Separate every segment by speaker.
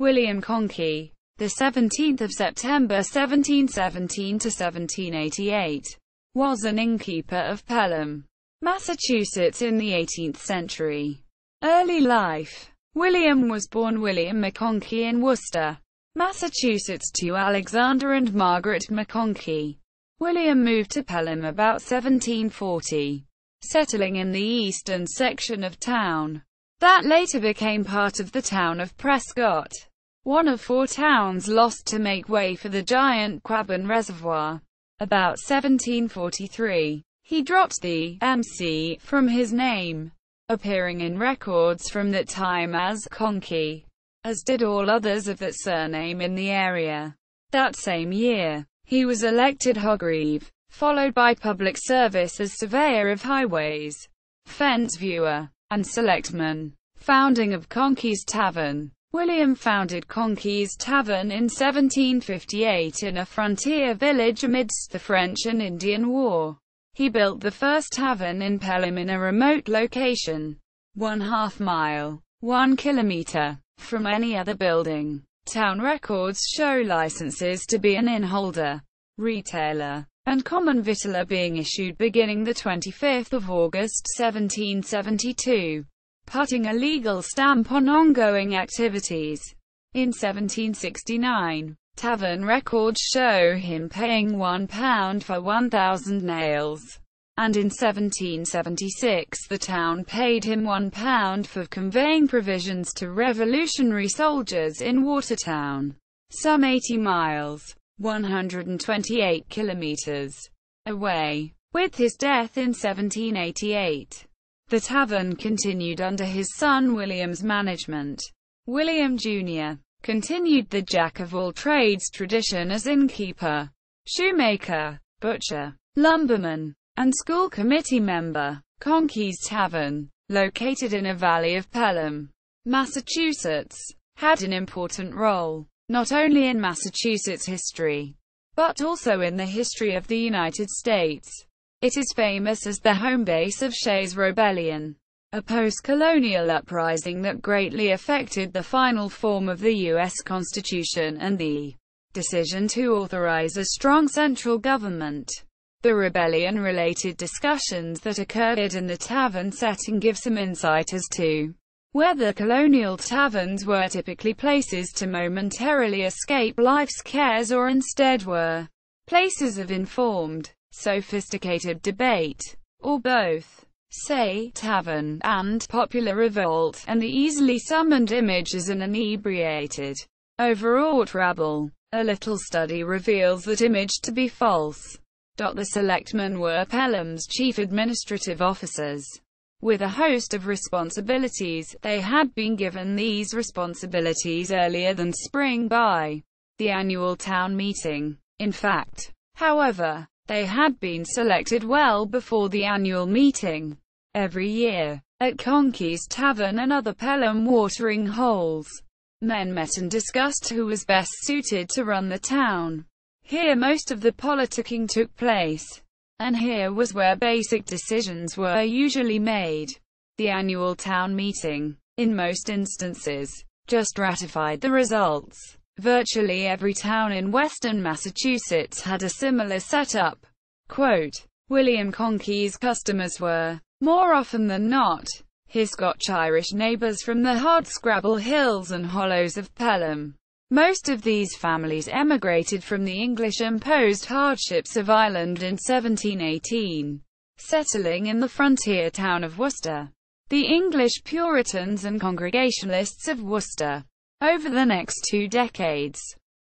Speaker 1: William Conkey, the 17th of September 1717 to 1788, was an innkeeper of Pelham, Massachusetts in the 18th century. Early life. William was born William McConkey in Worcester, Massachusetts to Alexander and Margaret McConkey. William moved to Pelham about 1740, settling in the eastern section of town that later became part of the town of Prescott, one of 4 towns lost to make way for the giant Quabbin Reservoir. About 1743, he dropped the MC from his name, appearing in records from that time as Conkey, as did all others of that surname in the area. That same year, he was elected Hogreve, followed by public service as surveyor of highways, fence viewer, and selectman. Founding of Conkey's Tavern. William founded Conkey's Tavern in 1758 in a frontier village amidst the French and Indian War. He built the first tavern in Pelham in a remote location, 1/2 mile, 1 kilometer, from any other building. Town records show licenses to be an innholder, retailer, and common victualler being issued beginning the 25th of August 1772, putting a legal stamp on ongoing activities. In 1769, tavern records show him paying £1 for 1,000 nails, and in 1776 the town paid him £1 for conveying provisions to revolutionary soldiers in Watertown, some 80 miles, 128 kilometers, away. With his death in 1788, the tavern continued under his son William's management. William Jr. continued the jack-of-all-trades tradition as innkeeper, shoemaker, butcher, lumberman, and school committee member. Conkey's Tavern, located in a valley of Pelham, Massachusetts, had an important role, not only in Massachusetts history, but also in the history of the United States. It is famous as the home base of Shays' Rebellion, a post-colonial uprising that greatly affected the final form of the U.S. Constitution and the decision to authorize a strong central government. The rebellion-related discussions that occurred in the tavern setting give some insight as to whether colonial taverns were typically places to momentarily escape life's cares or instead were places of informed, sophisticated debate, or both. Say, tavern, and popular revolt, and the easily summoned image as an inebriated, overwrought rabble. A little study reveals that image to be false. The selectmen were Pelham's chief administrative officers, with a host of responsibilities. They had been given these responsibilities earlier than spring by the annual town meeting. In fact, however, they had been selected well before the annual meeting. Every year, at Conkey's Tavern and other Pelham watering holes, men met and discussed who was best suited to run the town. Here most of the politicking took place, and here was where basic decisions were usually made. The annual town meeting, in most instances, just ratified the results. Virtually every town in western Massachusetts had a similar setup. Quote, William Conkey's customers were, more often than not, his Scotch-Irish neighbors from the hardscrabble hills and hollows of Pelham. Most of these families emigrated from the English-imposed hardships of Ireland in 1718, settling in the frontier town of Worcester. The English Puritans and Congregationalists of Worcester, over the next 2 decades,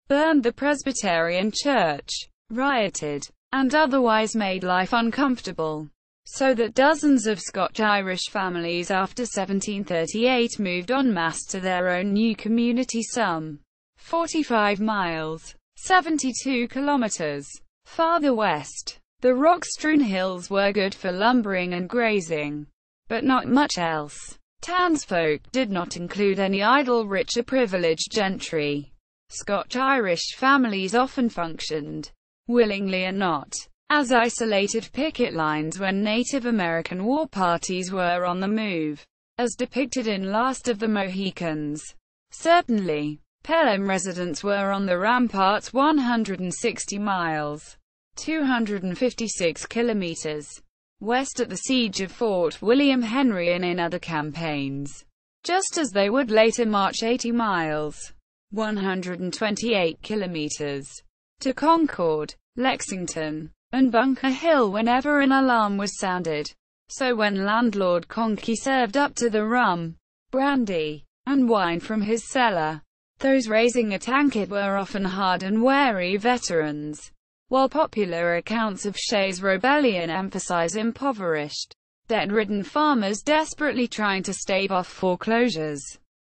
Speaker 1: burned the Presbyterian Church, rioted, and otherwise made life uncomfortable, so that dozens of Scotch-Irish families after 1738 moved en masse to their own new community some 45 miles, 72 kilometers, farther west. The rock-strewn hills were good for lumbering and grazing, but not much else. Townsfolk did not include any idle rich or privileged gentry. Scotch-Irish families often functioned, willingly or not, as isolated picket lines when Native American war parties were on the move, as depicted in Last of the Mohicans. Certainly, Pelham residents were on the ramparts 160 miles, 256 kilometers, west at the siege of Fort William Henry and in other campaigns, just as they would later march 80 miles, 128 kilometers, to Concord, Lexington, and Bunker Hill whenever an alarm was sounded. So when landlord Conkey served up to the rum, brandy, and wine from his cellar, those raising a tankard were often hard and wary veterans, while popular accounts of Shays' Rebellion emphasize impoverished, debt-ridden farmers desperately trying to stave off foreclosures.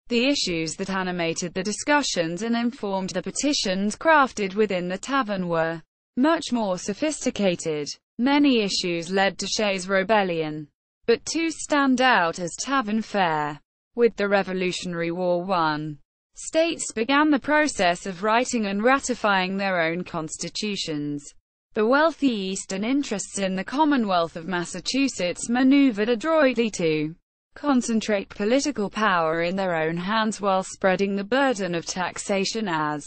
Speaker 1: The issues that animated the discussions and informed the petitions crafted within the tavern were much more sophisticated. Many issues led to Shays' Rebellion, but two stand out as tavern fare. With the Revolutionary War won, states began the process of writing and ratifying their own constitutions. The wealthy Eastern interests in the Commonwealth of Massachusetts maneuvered adroitly to concentrate political power in their own hands while spreading the burden of taxation as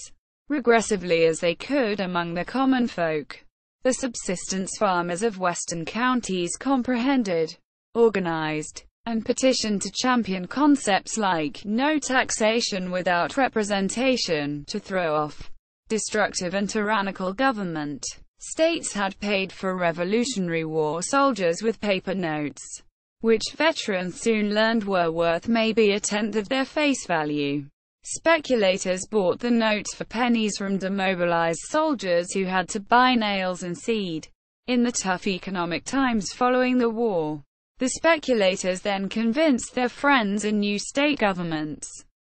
Speaker 1: regressively as they could among the common folk. The subsistence farmers of western counties comprehended, organized, and petitioned to champion concepts like no taxation without representation, to throw off destructive and tyrannical government. States had paid for Revolutionary War soldiers with paper notes, which veterans soon learned were worth maybe a tenth of their face value. Speculators bought the notes for pennies from demobilized soldiers who had to buy nails and seed. In the tough economic times following the war, the speculators then convinced their friends in new state governments,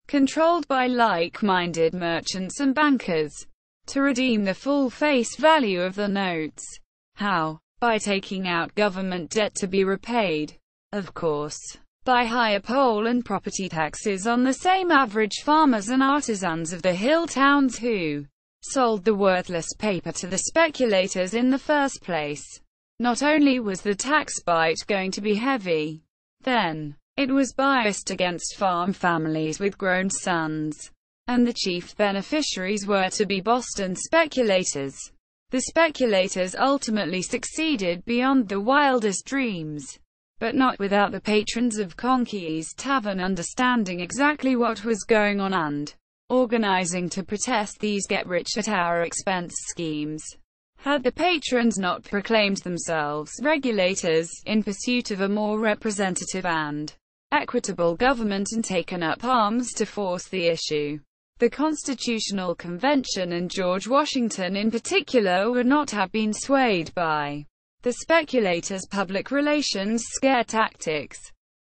Speaker 1: controlled by like-minded merchants and bankers, to redeem the full face value of the notes. How? By taking out government debt to be repaid, of course, by higher poll and property taxes on the same average farmers and artisans of the hill towns who sold the worthless paper to the speculators in the first place. Not only was the tax bite going to be heavy, then, it was biased against farm families with grown sons, and the chief beneficiaries were to be Boston speculators. The speculators ultimately succeeded beyond the wildest dreams, but not without the patrons of Conkey's Tavern understanding exactly what was going on and organizing to protest these get-rich-at-our-expense schemes. Had the patrons not proclaimed themselves regulators, in pursuit of a more representative and equitable government and taken up arms to force the issue, the Constitutional Convention and George Washington in particular would not have been swayed by the speculators' public relations scare tactics.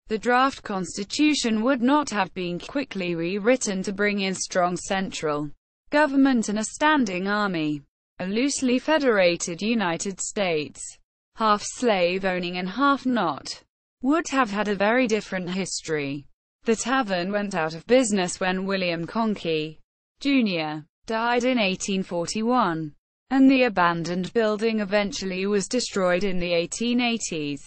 Speaker 1: The draft constitution would not have been quickly rewritten to bring in strong central government and a standing army. A loosely federated United States, half slave-owning and half not, would have had a very different history. The tavern went out of business when William Conkey, Jr. died in 1841, and the abandoned building eventually was destroyed in the 1880s.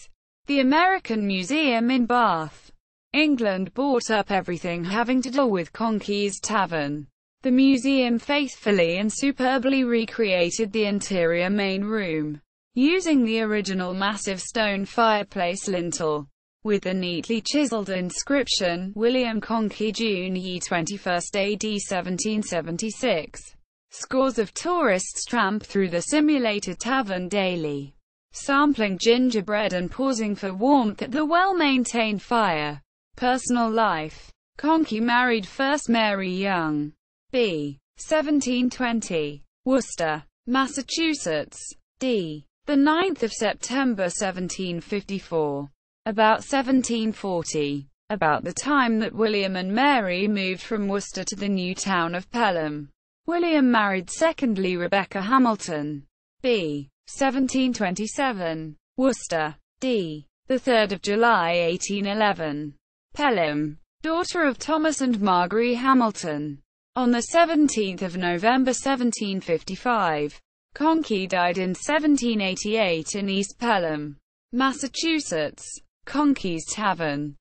Speaker 1: The American Museum in Bath, England bought up everything having to do with Conkey's Tavern. The museum faithfully and superbly recreated the interior main room, using the original massive stone fireplace lintel, with the neatly chiseled inscription, William Conkey June ye 21st AD 1776. Scores of tourists tramp through the simulated tavern daily, sampling gingerbread and pausing for warmth at the well-maintained fire. Personal life. Conkey married first Mary Young, b. 1720, Worcester, Massachusetts, d. the 9th of September 1754. About 1740, about the time that William and Mary moved from Worcester to the new town of Pelham, William married secondly Rebecca Hamilton, b. 1727, Worcester, d. the 3rd of July 1811, Pelham, daughter of Thomas and Margery Hamilton. On the 17th of November 1755, Conkey died in 1788 in East Pelham, Massachusetts. Conkey's Tavern